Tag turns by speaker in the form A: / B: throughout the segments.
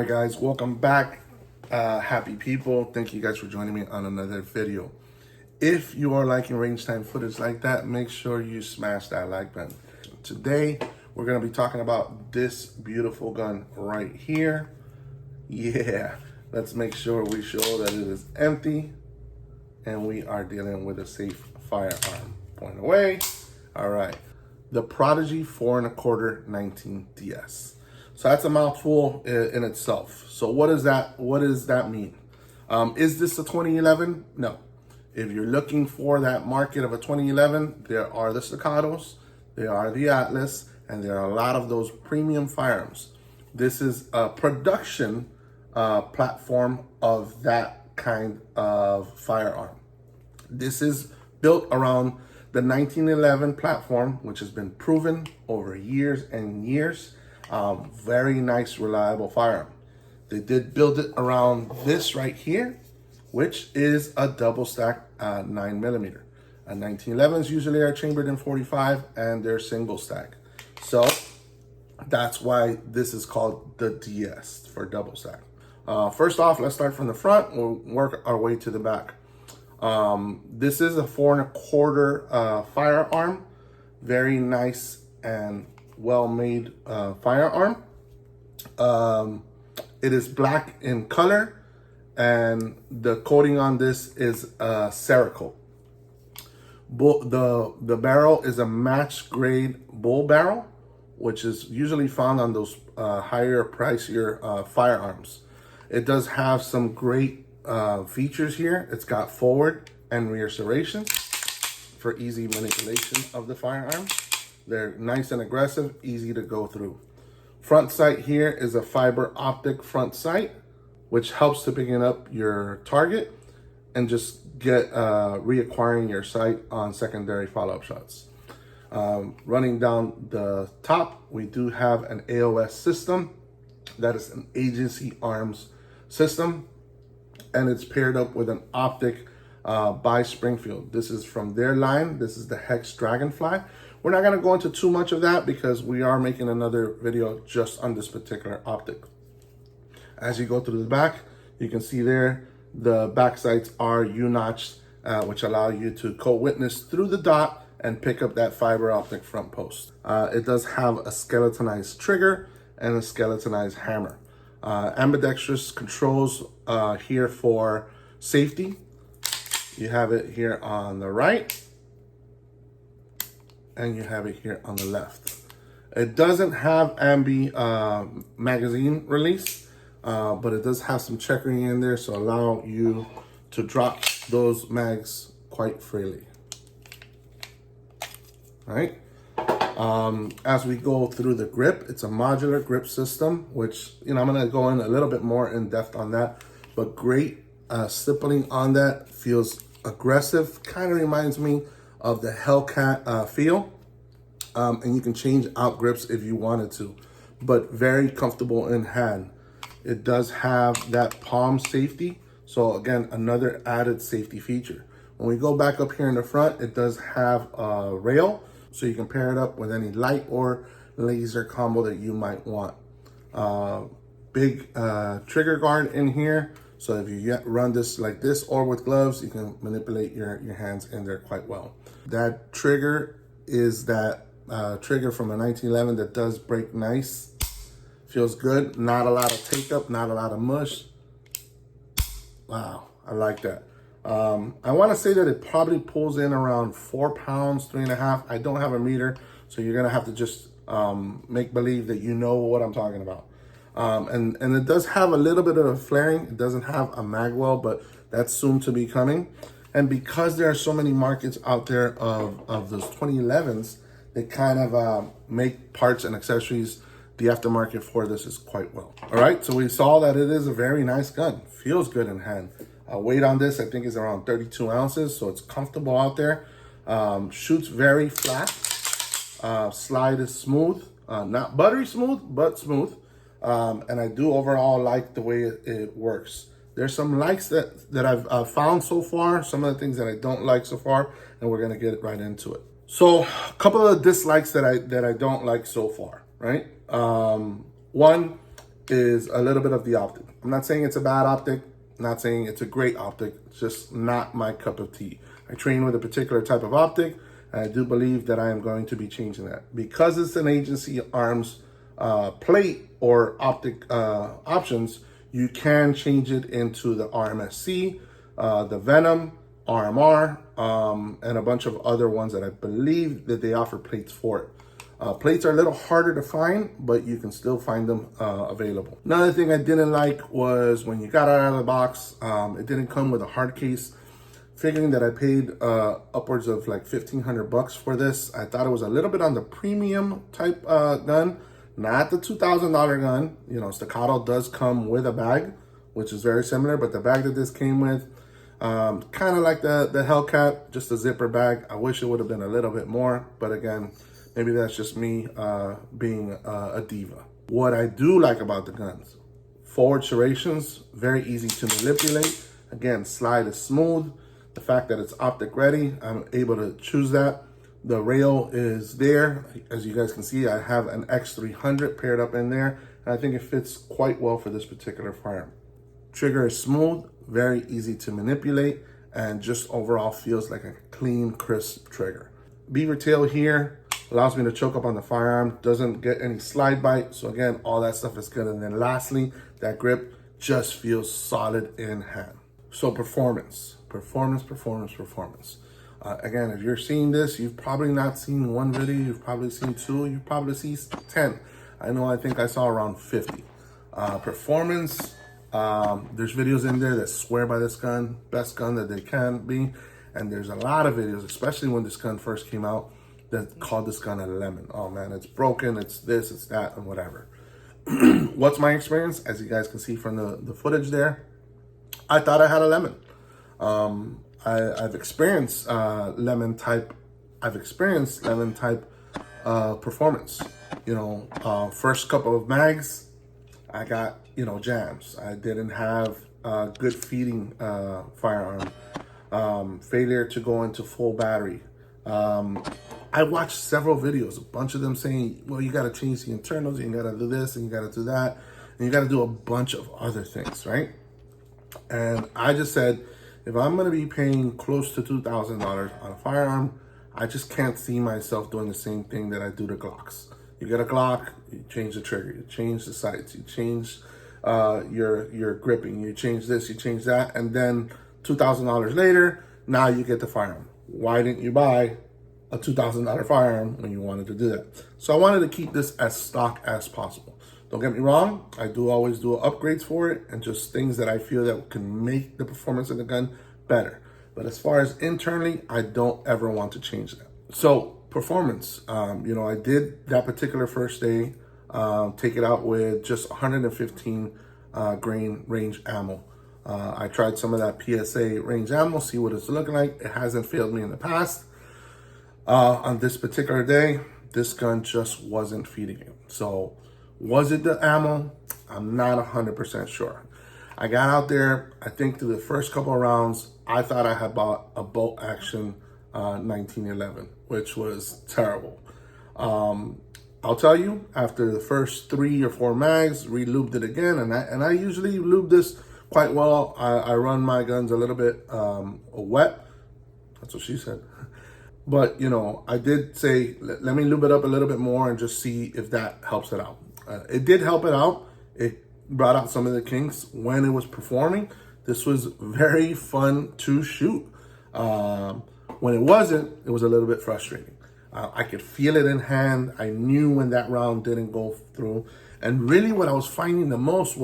A: right, guys, welcome back. Happy people. Thank you guys for joining me on another video. If you are liking range time footage like that, make sure you smash that like button. Today, we're going to be talking about this beautiful gun right here. Yeah, let's make sure we show that it is empty and we are dealing with a safe firearm. Point away. All right, the Prodigy 4.25 19 DS. So that's a mouthful in itself. So what does that mean? Is this a 2011? No. If you're looking for that market of a 2011, there are the Staccatos, there are the Atlas, and there are a lot of those premium firearms. This is a production platform of that kind of firearm. This is built around the 1911 platform, which has been proven over years and years. Very nice, reliable firearm. They did build it around this right here, which is a double stack 9mm. 1911s usually are chambered in 45 and they're single stack. So that's why this is called the DS for double stack. First off, let's start from the front. We'll work our way to the back. This is a 4.25 firearm. Very nice and well-made firearm. It is black in color, and the coating on this is Cerakote. The barrel is a match grade bull barrel, which is usually found on those higher, pricier firearms. It does have some great features here. It's got forward and rear serrations for easy manipulation of the firearm. They're nice and aggressive, easy to go through. Front sight here is a fiber optic front sight, which helps to picking up your target and just get reacquiring your sight on secondary follow-up shots. Running down the top, we do have an AOS system. That is an agency arms system, and it's paired up with an optic by Springfield. This is from their line. This is the Hex Dragonfly. We're not going to go into too much of that because we are making another video just on this particular optic. As you go through the back, you can see there the back sights are U-notched, which allow you to co-witness through the dot and pick up that fiber optic front post. It does have a skeletonized trigger and a skeletonized hammer. Ambidextrous controls here for safety. You have it here on the right, and you have it here on the left. It doesn't have ambi magazine release, but it does have some checkering in there, so allow you to drop those mags quite freely. All right. As we go through the grip, it's a modular grip system, which, I'm gonna go in a little bit more in depth on that, but great stippling on that, feels aggressive, kind of reminds me of the Hellcat feel, and you can change out grips if you wanted to, but very comfortable in hand. It does have that palm safety, so again, another added safety feature. When we go back up here in the front, it does have a rail, so you can pair it up with any light or laser combo that you might want. Big trigger guard in here, so if you run this like this or with gloves, you can manipulate your hands in there quite well. That trigger is that trigger from a 1911 that does break nice. Feels good, not a lot of take up, not a lot of mush. Wow, I like that. I want to say that it probably pulls in around 4 pounds, 3.5. I don't have a meter, so you're gonna have to just make believe that you know what I'm talking about. And it does have a little bit of a flaring. It doesn't have a magwell, but that's soon to be coming. And because there are so many markets out there of those 2011s, they kind of make parts and accessories. The aftermarket for this is quite well. All right, so we saw that it is a very nice gun. Feels good in hand. Weight on this, I think, is around 32 ounces, so it's comfortable out there. Shoots very flat. Slide is smooth. Not buttery smooth, but smooth. And I do overall like the way it works. There's some likes that I've found so far, some of the things that I don't like so far, and we're gonna get right into it. So a couple of dislikes that I don't like so far, right? One, is a little bit of the optic. I'm not saying it's a bad optic, not saying it's a great optic, it's just not my cup of tea. I train with a particular type of optic, and I do believe that I am going to be changing that. Because it's an agency arms plate or optic options, you can change it into the RMSC, the Venom, RMR, and a bunch of other ones that I believe that they offer plates for it. Plates are a little harder to find, but you can still find them available. Another thing I didn't like was when you got it out of the box, it didn't come with a hard case. Figuring that I paid upwards of like $1,500 for this, I thought it was a little bit on the premium type gun, not the $2,000 gun. You know, Xltactical does come with a bag, which is very similar, but the bag that this came with, kind of like the Hellcat, just a zipper bag. I wish it would have been a little bit more, but again, maybe that's just me being a diva. What I do like about the guns, forward serrations, very easy to manipulate. Again, slide is smooth. The fact that it's optic ready, I'm able to choose that. The rail is there. As you guys can see, I have an X300 paired up in there, and I think it fits quite well for this particular firearm. Trigger is smooth, very easy to manipulate, and just overall feels like a clean, crisp trigger. Beaver tail here allows me to choke up on the firearm, doesn't get any slide bite. So again, all that stuff is good. And then lastly, that grip just feels solid in hand. So performance. Again, if you're seeing this, you've probably not seen one video, you've probably seen two, you've probably seen 10. I think I saw around 50. Performance, there's videos in there that swear by this gun, best gun that they can be. And there's a lot of videos, especially when this gun first came out, that called this gun a lemon. Oh man, it's broken, it's this, it's that, and whatever. What's my experience? As you guys can see from the footage there, I thought I had a lemon. I've experienced lemon type performance. You know, first couple of mags, I got, you know, jams. I didn't have good feeding firearm. Failure to go into full battery. I watched several videos, a bunch of them saying, well, you got to change the internals, you got to do this, and you got to do that, and you got to do a bunch of other things, right? And I just said, if I'm going to be paying close to $2,000 on a firearm, I just can't see myself doing the same thing that I do to Glocks. You get a Glock, you change the trigger, you change the sights, you change your gripping, you change this, you change that, and then $2,000 later, now you get the firearm. Why didn't you buy a $2,000 firearm when you wanted to do that? So I wanted to keep this as stock as possible. Don't get me wrong, I do always do upgrades for it and just things that I feel that can make the performance of the gun better. But as far as internally, I don't ever want to change that. So performance, you know, I did that particular first day, take it out with just 115 grain range ammo. I tried some of that PSA range ammo, see what it's looking like. It hasn't failed me in the past. On this particular day, this gun just wasn't feeding it. So was it the ammo? I'm not 100% sure. I got out there, I think through the first couple of rounds, I thought I had bought a bolt action 1911, which was terrible. I'll tell you, after the first 3 or 4 mags, re-lubed it again, and I usually lube this quite well. I run my guns a little bit wet. That's what she said. But, you know, I did say, let me lube it up a little bit more and just see if that helps it out. It did help it out. It brought out some of the kinks when it was performing. This was very fun to shoot. When it wasn't, it was a little bit frustrating. I could feel it in hand. I knew when that round didn't go through. And really what I was finding the most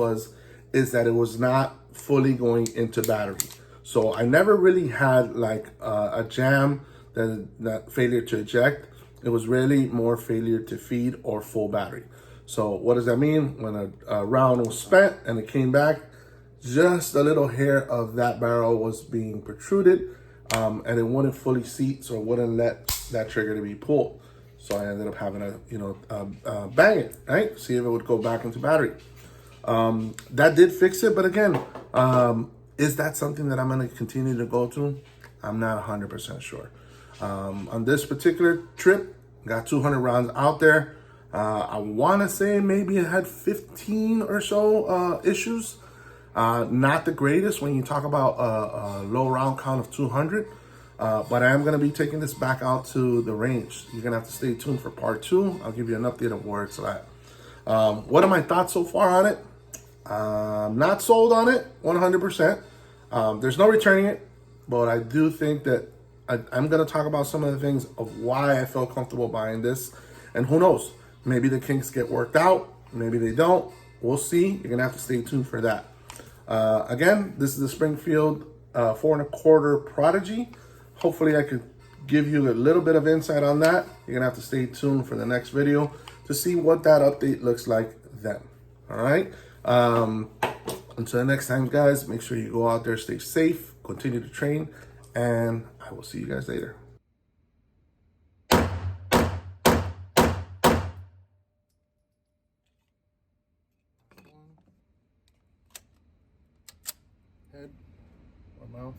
A: is that it was not fully going into battery. So I never really had like a jam, that failure to eject. It was really more failure to feed or full battery. So what does that mean? When a round was spent and it came back, just a little hair of that barrel was being protruded, and it wouldn't fully seat, so it wouldn't let that trigger to be pulled. So I ended up having to, bang it, right? See if it would go back into battery. That did fix it, but again, is that something that I'm going to continue to go to? I'm not 100% sure. On this particular trip, got 200 rounds out there. I want to say maybe it had 15 or so issues. Not the greatest when you talk about a low round count of 200. But I am going to be taking this back out to the range. You're going to have to stay tuned for part 2. I'll give you an update of where it's at. What are my thoughts so far on it? Not sold on it 100%. There's no returning it, but I do think that I'm going to talk about some of the things of why I felt comfortable buying this. And who knows, maybe the kinks get worked out, maybe they don't. We'll see. You're going to have to stay tuned for that. Again, this is the Springfield 4.25 Prodigy. Hopefully I could give you a little bit of insight on that. You're going to have to stay tuned for the next video to see what that update looks like then. All right. Until next time, guys, make sure you go out there, stay safe, continue to train, and I will see you guys later. Head or mouth.